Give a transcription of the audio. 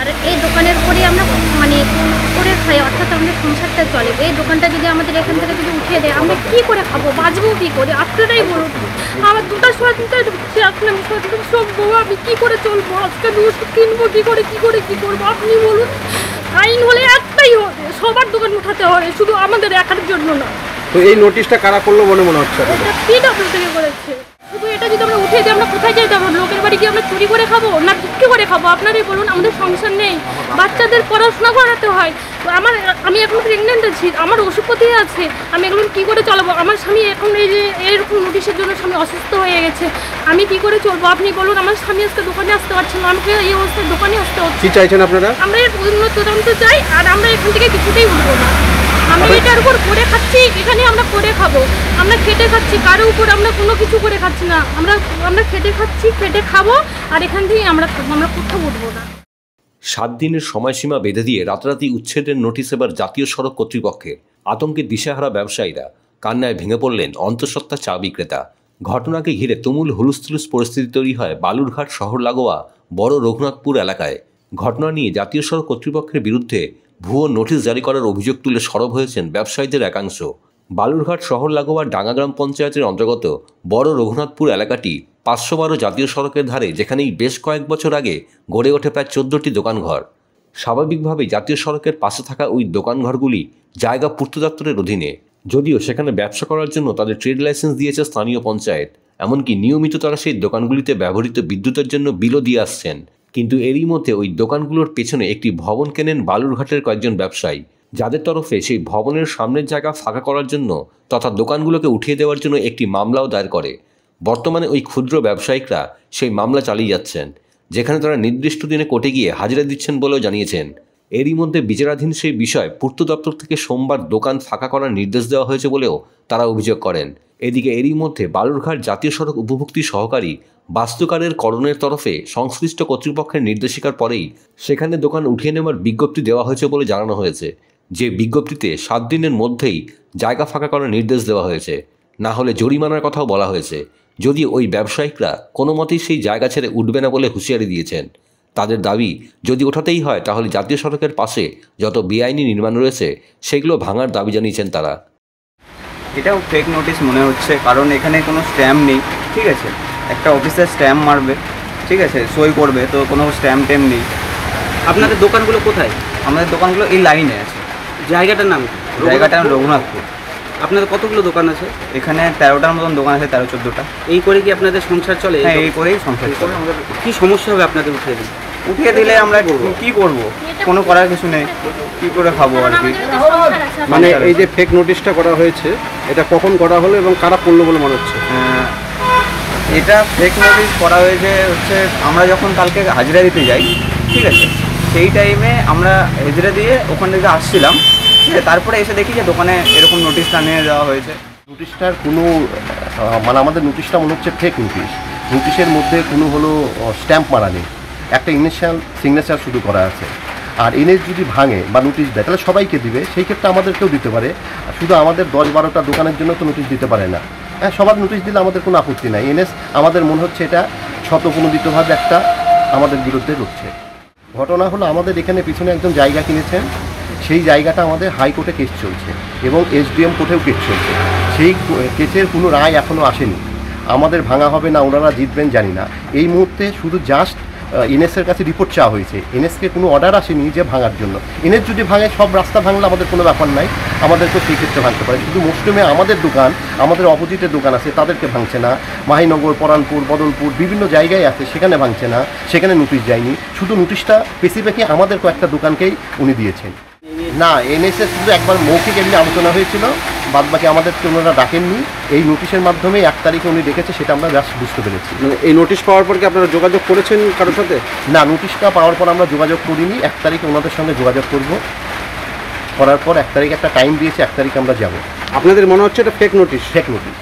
আর এই দোকানের পরে আমরা মানে করে খাই, অর্থাৎ আমাদের সংসারটা চলে। এই দোকানটা যদি আমাদের এখান থেকে যদি উঠিয়ে দেয়, আমরা কী করে খাবো, বাঁচবো কী করে? আপনারাই বলুন। আমার দুটার সময় এখন আমি সব বউ, আমি কী করে চলবো? আজকে ওষুধ কিনবো কী করে, কী করবো আপনি বলুন। আইন হলে একটাই হবে, সবার দোকান উঠাতে হবে, শুধু আমাদের একার জন্য না। তো এই নোটিশটা কারা করলো বলে মনে হচ্ছে? পিডব্লিউ থেকে করেছে। শুধু এটা যদি আমরা উঠিয়ে দিই, আমরা কোথায় যাই যাবো? লোকের বাড়ি কি আমরা চুরি করে খাবো না বিক্রি করে খাবো? আপনারাই বলুন। আমাদের সংসার নেই, বাচ্চাদের পড়াশোনা করাতে হয়। আমি এখন প্রেগনেন্ট আছি, আমার ওষুধপতি আছে, আমি এগুলো কী করে চালাবো? আমার স্বামী এখন এই যে এরকম নোটিশের জন্য স্বামী অসুস্থ হয়ে গেছে, আমি কী করে চলবো আপনি বলুন। আমার স্বামী আজকে দোকানে আসতে পারছে না, আমাকে এই অবস্থায় দোকানে আসতে হচ্ছে। কী চাইছেন আপনারা? আমরা এর উন্নত তদন্ত চাই, আর আমরা এখান থেকে কিছুতেই উঠবো না। আমরা এটার উপর করে খাচ্ছি, এখানে আমরা করে খাবো, আমরা খেটে খাচ্ছি, কারো উপর আমরা কোনো কিছু করে খাচ্ছি না। আমরা খেটে খাচ্ছি, খেটে খাবো, আর এখান থেকেই আমরা খাবো, আমরা কোথাও উঠবো না। 7 দিনের সময়সীমা বেঁধে দিয়ে রাতারাতি উচ্ছেদের নোটিশ এবার জাতীয় সড়ক কর্তৃপক্ষের। আতঙ্কে দিশেহারা ব্যবসায়ীরা, কান্নায় ভেঙে পড়লেন অন্তঃসত্ত্বা চা বিক্রেতা। ঘটনাকে ঘিরে তুমুল হুলস্থুলুস পরিস্থিতি তৈরি হয় বালুরঘাট শহর লাগোয়া বড় রঘুনাথপুর এলাকায়। ঘটনা নিয়ে জাতীয় সড়ক কর্তৃপক্ষের বিরুদ্ধে ভুয়ো নোটিশ জারি করার অভিযোগ তুলে সরব হয়েছেন ব্যবসায়ীদের একাংশ। বালুরঘাট শহর লাগোয়া ডাঙ্গাগ্রাম পঞ্চায়েতের অন্তর্গত বড় রঘুনাথপুর এলাকাটি 512 জাতীয় সড়কের ধারে, যেখানেই বেশ কয়েক বছর আগে গড়ে ওঠে প্রায় 14টি দোকানঘর। স্বাভাবিকভাবেই জাতীয় সড়কের পাশে থাকা ওই দোকানঘরগুলি জায়গা পূর্ত দপ্তরের অধীনে, যদিও সেখানে ব্যবসা করার জন্য তাদের ট্রেড লাইসেন্স দিয়েছে স্থানীয় পঞ্চায়েত। এমনকি নিয়মিত তারা সেই দোকানগুলিতে ব্যবহৃত বিদ্যুতের জন্য বিলও দিয়ে আসছেন। কিন্তু এরই মধ্যে ওই দোকানগুলোর পেছনে একটি ভবন কেনেন বালুরঘাটের কয়েকজন ব্যবসায়ী, যাদের তরফে সেই ভবনের সামনের জায়গা ফাঁকা করার জন্য তথা দোকানগুলোকে উঠিয়ে দেওয়ার জন্য একটি মামলাও দায়ের করে। বর্তমানে ওই ক্ষুদ্র ব্যবসায়িকরা সেই মামলা চালিয়ে যাচ্ছেন, যেখানে তারা নির্দিষ্ট দিনে কোর্টে গিয়ে হাজিরা দিচ্ছেন বলেও জানিয়েছেন। এরই মধ্যে বিচারাধীন সেই বিষয় পূর্ত দপ্তর থেকে সোমবার দোকান ফাঁকা করার নির্দেশ দেওয়া হয়েছে বলেও তারা অভিযোগ করেন। এদিকে এরই মধ্যে বালুরঘাট জাতীয় সড়ক উপভুক্তি সহকারী বাস্তুকারের করণের তরফে সংশ্লিষ্ট কর্তৃপক্ষের নির্দেশিকার পরেই সেখানে দোকান উঠিয়ে নেওয়ার বিজ্ঞপ্তি দেওয়া হয়েছে বলে জানানো হয়েছে, যে বিজ্ঞপ্তিতে 7 দিনের মধ্যেই জায়গা ফাঁকা করার নির্দেশ দেওয়া হয়েছে, না হলে জরিমানার কথাও বলা হয়েছে। যদিও ওই ব্যবসায়িকরা কোনো মতেই সেই জায়গা ছেড়ে উঠবে না বলে হুঁশিয়ারি দিয়েছেন। তাদের দাবি, যদি ওঠাতেই হয় তাহলে জাতীয় সড়কের পাশে যত বেআইনি নির্মাণ রয়েছে সেগুলো ভাঙার দাবি জানিয়েছেন তারা। এটাও ফেক নোটিশ মনে হচ্ছে, কারণ এখানে কোনো স্ট্যাম্প নেই। ঠিক আছে, একটা অফিসার স্ট্যাম্প মারবে, ঠিক আছে, সই করবে, তো কোনো স্ট্যাম্প ট্যাম্প নেই। আপনাদের দোকানগুলো কোথায়? আমাদের দোকানগুলো এই লাইনে আছে। জায়গাটার নাম? জায়গাটা রঘুনাথপুর। আপনাদের কতগুলো দোকান আছে? এখানে 13টার মতন দোকান আছে, 13-14টা। এই করে কি আপনাদের সংসার চলে? হ্যাঁ, এই করেই সংসার চলে। কি সমস্যা হবে আপনাদের উঠিয়ে দিলে আমরা কি করব? কোনো করার কিছু নেই, কি করে খাবো আর কি। মানে এই যে ফেক নোটিশটা করা হয়েছে, এটা কখন করা হলো এবং কারা করলো বলে মনে হচ্ছে? এটা ফেক নোটিশ করা হয়েছে হচ্ছে আমরা যখন কালকে হাজিরা দিতে যাই, ঠিক আছে, সেই টাইমে আমরা হাজিরা দিয়ে ওখান থেকে আসছিলাম, ঠিক আছে, তারপরে এসে দেখি যে দোকানে এরকম নোটিশটা নিয়ে দেওয়া হয়েছে। নোটিশটার কোনো মানে আমাদের নোটিশটা মনে হচ্ছে ফেক নোটিশ। নোটিশের মধ্যে কোনো হলো স্ট্যাম্প মারা নেই, একটা ইনিশিয়াল সিগনেচার শুধু করা আছে। আর এনএস যদি ভাঙে বা নোটিশ দেয় তাহলে সবাইকে দিবে, সেই ক্ষেত্রে আমাদেরকেও দিতে পারে। শুধু আমাদের 10-12টা দোকানের জন্য তো নোটিশ দিতে পারে না। হ্যাঁ, সবার নোটিশ দিলে আমাদের কোনো আপত্তি নাই। এনএস আমাদের মনে হচ্ছে এটা শতপ্রণোদিতভাবে একটা আমাদের বিরুদ্ধে রুখছে। ঘটনা হলো আমাদের এখানে পিছনে একজন জায়গা কিনেছেন, সেই জায়গাটা আমাদের হাইকোর্টে কেস চলছে এবং এসডিএম কোর্টেও কেস চলছে। সেই কেসের কোনো রায় এখনও আসেনি। আমাদের ভাঙা হবে না ওনারা জিতবেন জানি না। এই মুহূর্তে শুধু জাস্ট এনএসের কাছে রিপোর্ট চাওয়া হয়েছে, এনএসকে কোনো অর্ডার আসেনি যে ভাঙার জন্য। এনএস যদি ভাঙে, সব রাস্তা ভাঙলে আমাদের কোনো ব্যাপার নাই, আমাদেরকেও সেই ক্ষেত্রে ভাঙতে পারে। শুধু মৌসুমে আমাদের দোকান, আমাদের অপোজিটের দোকান আছে, তাদেরকে ভাঙছে না। মাহিনগর, পরানপুর, বদলপুর বিভিন্ন জায়গায় আছে, সেখানে ভাঙছে না, সেখানে নোটিশ যায়নি। শুধু নোটিশটা স্পেসিফিকই আমাদের কয়েকটা দোকানকেই উনি দিয়েছেন। না, এনএসএ শুধু একবার মৌখিক এমনি আলোচনা হয়েছিল, বাদবাকি আমাদেরকে ওনারা ডাকেননি। এই নোটিশের মাধ্যমে 1 তারিখে উনি ডেকেছে, সেটা আমরা জাস্ট বুঝতে পেরেছি। এই নোটিশ পাওয়ার পর কি আপনারা যোগাযোগ করেছেন কারোর সাথে? না, নোটিশটা পাওয়ার পর আমরা যোগাযোগ করিনি। 1 তারিখে ওনাদের সঙ্গে যোগাযোগ করার পর 1 তারিখে একটা টাইম দিয়েছে, 1 তারিখে আমরা যাব। আপনাদের মনে হচ্ছে এটা ফেক নোটিশ? Fake notice.